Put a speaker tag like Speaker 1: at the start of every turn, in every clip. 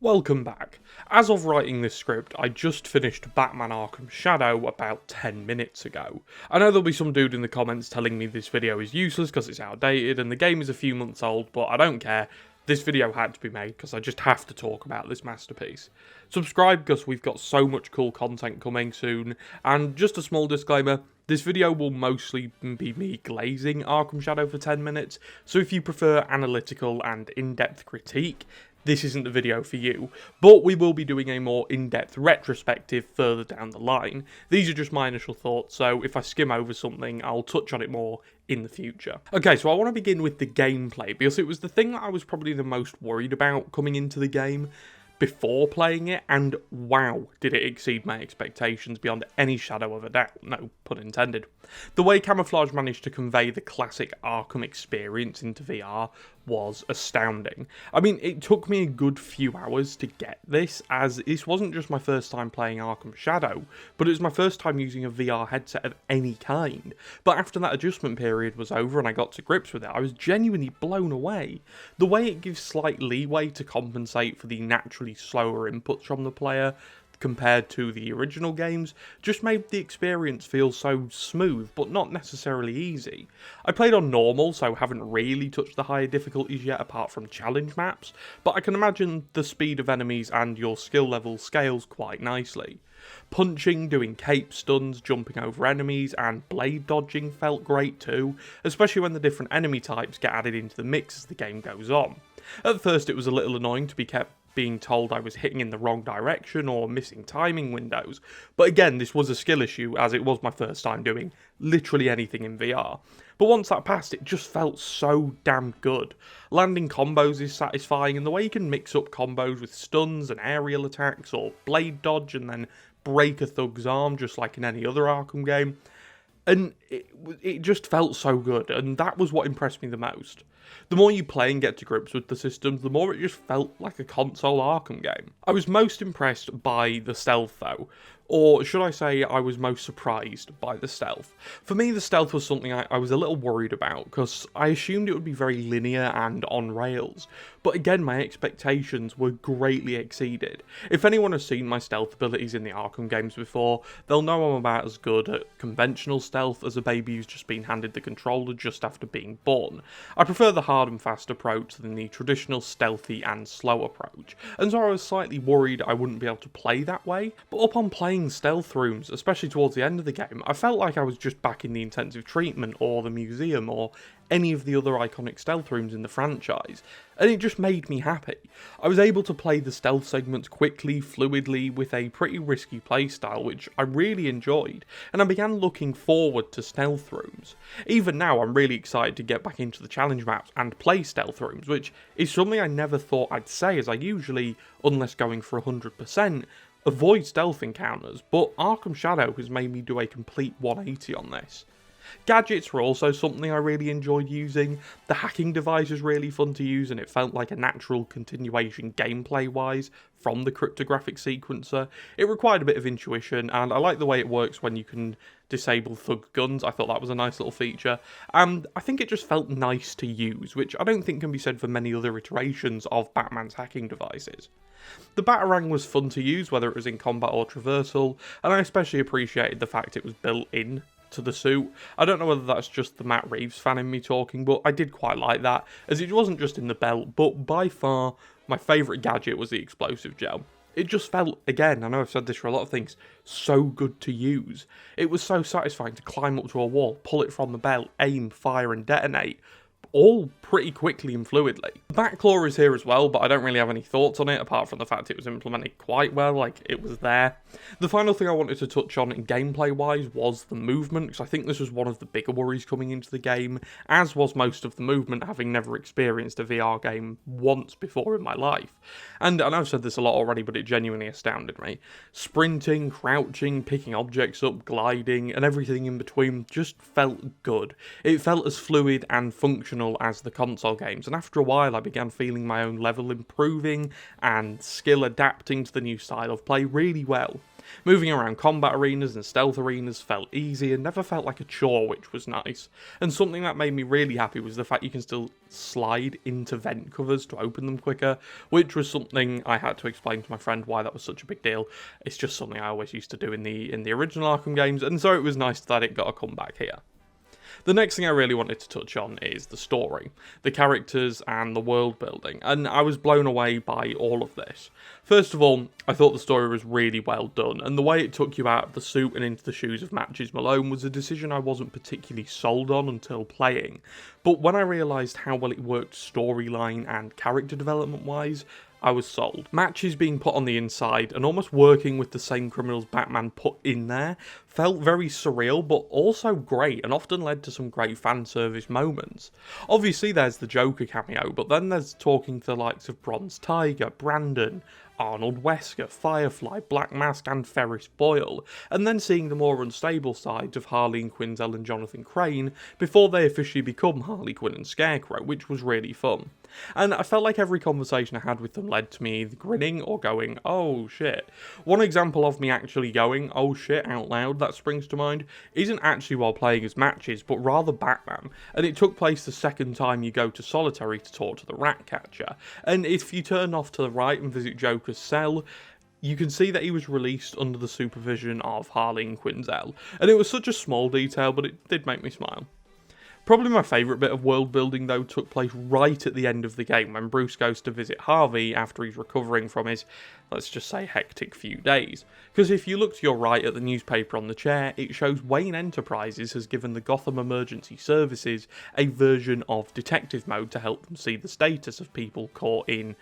Speaker 1: Welcome back. As of writing this script, I just finished Batman Arkham Shadow about 10 minutes ago. I know there'll be some dude in the comments telling me this video is useless because it's outdated and the game is a few months old, but I don't care. This video had to be made because I just have to talk about this masterpiece. Subscribe because we've got so much cool content coming soon, and just a small disclaimer, this video will mostly be me glazing Arkham Shadow for 10 minutes, so if you prefer analytical and in-depth critique, this isn't the video for you, but we will be doing a more in-depth retrospective further down the line. These are just my initial thoughts, so if I skim over something, I'll touch on it more in the future. Okay, so I want to begin with the gameplay, because it was the thing that I was probably the most worried about coming into the game before playing it, and wow, did it exceed my expectations beyond any shadow of a doubt, no pun intended. The way Camouflage managed to convey the classic Arkham experience into VR was astounding. I mean, it took me a good few hours to get this, as this wasn't just my first time playing Arkham Shadow, but it was my first time using a VR headset of any kind. But after that adjustment period was over and I got to grips with it, I was genuinely blown away. The way it gives slight leeway to compensate for the naturally slower inputs from the player, compared to the original games, just made the experience feel so smooth, but not necessarily easy. I played on normal, so haven't really touched the higher difficulties yet apart from challenge maps, but I can imagine the speed of enemies and your skill level scales quite nicely. Punching, doing cape stuns, jumping over enemies, and blade dodging felt great too, especially when the different enemy types get added into the mix as the game goes on. At first it was a little annoying to be kept being told I was hitting in the wrong direction or missing timing windows, but again this was a skill issue as it was my first time doing literally anything in VR. But once that passed, it just felt so damn good. Landing combos is satisfying, and the way you can mix up combos with stuns and aerial attacks or blade dodge and then break a thug's arm just like in any other Arkham game, and it just felt so good, and that was what impressed me the most. The more you play and get to grips with the systems, the more it just felt like a console Arkham game. I was most impressed by the stealth though, or should I say I was most surprised by the stealth. For me, the stealth was something I was a little worried about, because I assumed it would be very linear and on rails, but again my expectations were greatly exceeded. If anyone has seen my stealth abilities in the Arkham games before, they'll know I'm about as good at conventional stealth as a baby who's just been handed the controller just after being born. I prefer the hard and fast approach than the traditional stealthy and slow approach, and so I was slightly worried I wouldn't be able to play that way, but upon playing stealth rooms, especially towards the end of the game, I felt like I was just back in the intensive treatment or the museum or any of the other iconic stealth rooms in the franchise, and it just made me happy. I was able to play the stealth segments quickly, fluidly, with a pretty risky playstyle, which I really enjoyed, and I began looking forward to stealth rooms. Even now, I'm really excited to get back into the challenge maps and play stealth rooms, which is something I never thought I'd say, as I usually, unless going for 100%, avoid stealth encounters, but Arkham Shadow has made me do a complete 180 on this. Gadgets were also something I really enjoyed using. The hacking device was really fun to use, and it felt like a natural continuation gameplay-wise from the cryptographic sequencer. It required a bit of intuition, and I like the way it works when you can disable thug guns. I thought that was a nice little feature, and I think it just felt nice to use, which I don't think can be said for many other iterations of Batman's hacking devices. The Batarang was fun to use, whether it was in combat or traversal, and I especially appreciated the fact it was built in to the suit. I don't know whether that's just the Matt Reeves fan in me talking, but I did quite like that, as it wasn't just in the belt, but by far my favourite gadget was the explosive gel. It just felt, again, I know I've said this for a lot of things, so good to use. It was so satisfying to climb up to a wall, pull it from the belt, aim, fire and detonate, all pretty quickly and fluidly. The Batclaw is here as well, but I don't really have any thoughts on it, apart from the fact it was implemented quite well, like it was there. The final thing I wanted to touch on gameplay-wise was the movement, because I think this was one of the bigger worries coming into the game, as was most of the movement, having never experienced a VR game once before in my life. And I've said this a lot already, but it genuinely astounded me. Sprinting, crouching, picking objects up, gliding, and everything in between just felt good. It felt as fluid and functional original as the console games, and after a while I began feeling my own level improving and skill adapting to the new style of play really well. Moving around combat arenas and stealth arenas felt easy and never felt like a chore, which was nice. And something that made me really happy was the fact you can still slide into vent covers to open them quicker, which was something I had to explain to my friend why that was such a big deal. It's just something I always used to do in the original Arkham games, and so it was nice that it got a comeback here. The next thing I really wanted to touch on is the story, the characters and the world building, and I was blown away by all of this. First of all, I thought the story was really well done, and the way it took you out of the suit and into the shoes of Matches Malone was a decision I wasn't particularly sold on until playing. But when I realised how well it worked storyline and character development wise, I was sold. Matches being put on the inside and almost working with the same criminals Batman put in there felt very surreal, but also great, and often led to some great fan service moments. Obviously there's the Joker cameo, but then there's talking to the likes of Bronze Tiger, Brandon, Arnold Wesker, Firefly, Black Mask and Ferris Boyle, and then seeing the more unstable sides of Harley and Quinzel and Jonathan Crane before they officially become Harley Quinn and Scarecrow, which was really fun. And I felt like every conversation I had with them led to me either grinning or going, oh shit. One example of me actually going, oh shit, out loud that springs to mind, isn't actually while playing as Matches, but rather Batman, and it took place the second time you go to Solitary to talk to the Ratcatcher. And if you turn off to the right and visit Joker's cell, you can see that he was released under the supervision of Harley and Quinzel, and it was such a small detail, but it did make me smile. Probably my favourite bit of world building though took place right at the end of the game when Bruce goes to visit Harvey after he's recovering from his, let's just say, hectic few days. Because if you look to your right at the newspaper on the chair, it shows Wayne Enterprises has given the Gotham Emergency Services a version of detective mode to help them see the status of people caught in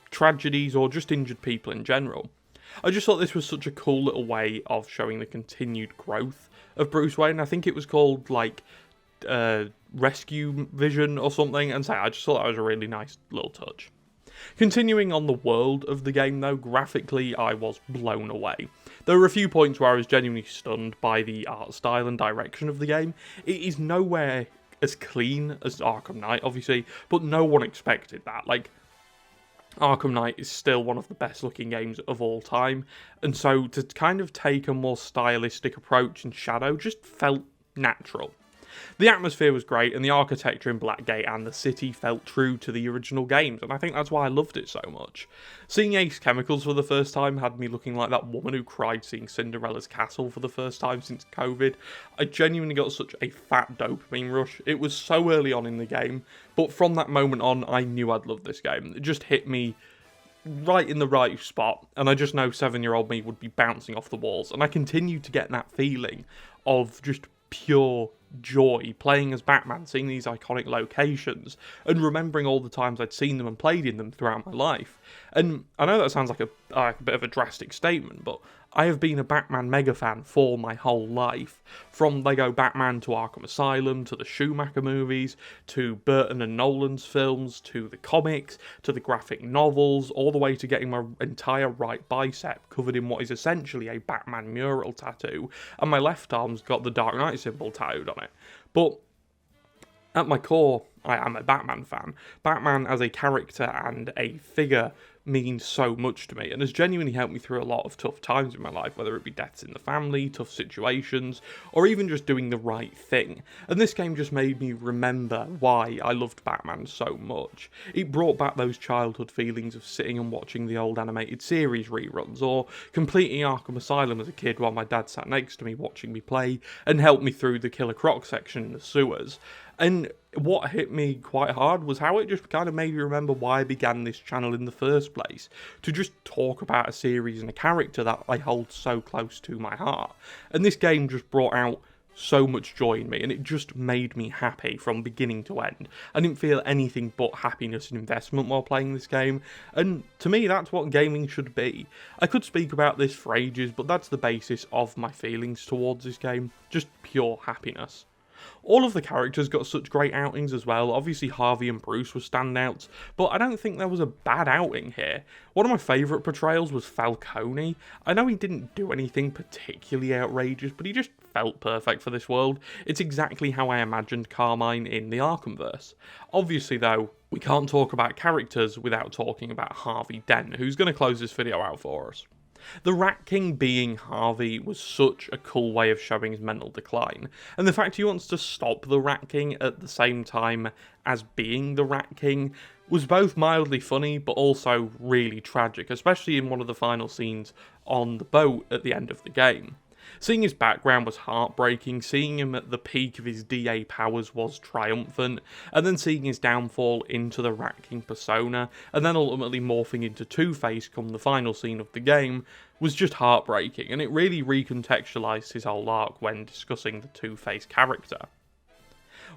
Speaker 1: tragedies or just injured people in general. I just thought this was such a cool little way of showing the continued growth of Bruce Wayne. I think it was called like Rescue Vision or something, and so I just thought that was a really nice little touch. Continuing on the world of the game though, graphically I was blown away. There were a few points where I was genuinely stunned by the art style and direction of the game. It is nowhere as clean as Arkham Knight obviously, but no one expected that. Like, Arkham Knight is still one of the best looking games of all time, and so to kind of take a more stylistic approach in Shadow just felt natural. The atmosphere was great, and the architecture in Blackgate and the city felt true to the original games, and I think that's why I loved it so much. Seeing Ace Chemicals for the first time had me looking like that woman who cried seeing Cinderella's castle for the first time since COVID. I genuinely got such a fat dopamine rush. It was so early on in the game, but from that moment on, I knew I'd love this game. It just hit me right in the right spot, and I just know 7-year-old me would be bouncing off the walls, and I continue to get that feeling of just pure joy playing as Batman, seeing these iconic locations and remembering all the times I'd seen them and played in them throughout my life. And I know that sounds like a bit of a drastic statement, but I have been a Batman mega fan for my whole life. From Lego Batman to Arkham Asylum, to the Schumacher movies, to Burton and Nolan's films, to the comics, to the graphic novels, all the way to getting my entire right bicep covered in what is essentially a Batman mural tattoo, and my left arm's got the Dark Knight symbol tattooed on it. But at my core, I am a Batman fan. Batman as a character and a figure means so much to me and has genuinely helped me through a lot of tough times in my life, whether it be deaths in the family, tough situations, or even just doing the right thing. And this game just made me remember why I loved Batman so much. It brought back those childhood feelings of sitting and watching the old animated series reruns, or completing Arkham Asylum as a kid while my dad sat next to me watching me play and helped me through the Killer Croc section in the sewers. And what hit me quite hard was how it just kind of made me remember why I began this channel in the first place, to just talk about a series and a character that I hold so close to my heart. And this game just brought out so much joy in me, and it just made me happy from beginning to end. I didn't feel anything but happiness and investment while playing this game, and to me that's what gaming should be. I could speak about this for ages, but that's the basis of my feelings towards this game, just pure happiness. All of the characters got such great outings as well. Obviously Harvey and Bruce were standouts, but I don't think there was a bad outing here. One of my favourite portrayals was Falcone. I know he didn't do anything particularly outrageous, but he just felt perfect for this world. It's exactly how I imagined Carmine in the Arkhamverse. Obviously though, we can't talk about characters without talking about Harvey Dent, who's going to close this video out for us. The Rat King being Harvey was such a cool way of showing his mental decline, and the fact he wants to stop the Rat King at the same time as being the Rat King was both mildly funny but also really tragic, especially in one of the final scenes on the boat at the end of the game. Seeing his background was heartbreaking, seeing him at the peak of his DA powers was triumphant, and then seeing his downfall into the Rat King persona, and then ultimately morphing into Two-Face come the final scene of the game, was just heartbreaking, and it really recontextualised his whole arc when discussing the Two-Face character.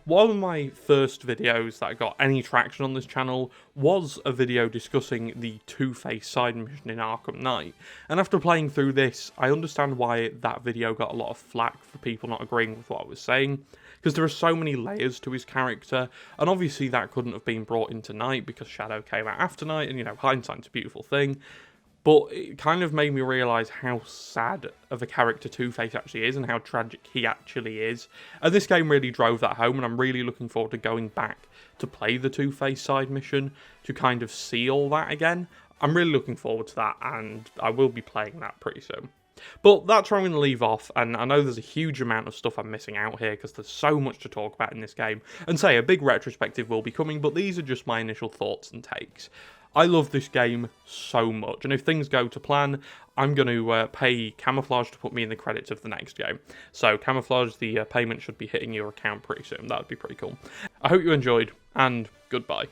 Speaker 1: One of my first videos that got any traction on this channel was a video discussing the Two-Face side mission in Arkham Knight, and after playing through this, I understand why that video got a lot of flack for people not agreeing with what I was saying, because there are so many layers to his character, and obviously that couldn't have been brought into Night because Shadow came out after Night, and you know, hindsight's a beautiful thing. But it kind of made me realise how sad of a character Two-Face actually is and how tragic he actually is. And this game really drove that home, and I'm really looking forward to going back to play the Two-Face side mission to kind of see all that again. I'm really looking forward to that, and I will be playing that pretty soon. But that's where I'm going to leave off, and I know there's a huge amount of stuff I'm missing out here because there's so much to talk about in this game. And say, a big retrospective will be coming, but these are just my initial thoughts and takes. I love this game so much, and if things go to plan, I'm going to pay Camouflage to put me in the credits of the next game. So Camouflage, the payment should be hitting your account pretty soon. That would be pretty cool. I hope you enjoyed, and goodbye.